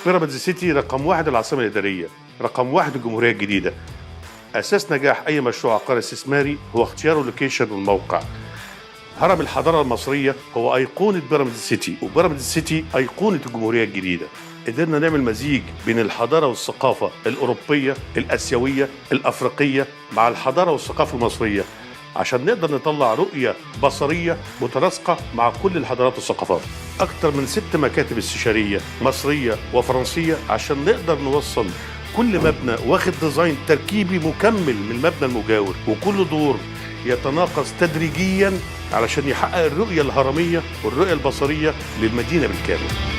بيراميدز سيتي رقم 1 العاصمة الإدارية، رقم 1 الجمهورية الجديدة. أساس نجاح أي مشروع عقاري استثماري هو اختيار اللوكيشن والموقع. هرم الحضارة المصرية هو أيقونة بيراميدز سيتي، وبيراميدز سيتي أيقونة الجمهورية الجديدة. قدرنا نعمل مزيج بين الحضارة والثقافة الأوروبية الآسيوية الأفريقية مع الحضارة والثقافة المصرية، عشان نقدر نطلع رؤية بصرية متناسقة مع كل الحضارات والثقافات. أكثر من 6 مكاتب استشارية مصرية وفرنسية عشان نقدر نوصل كل مبنى واخد ديزاين تركيبي مكمل من المبنى المجاور، وكل دور يتناقص تدريجيا علشان يحقق الرؤية الهرمية والرؤية البصرية للمدينة بالكامل.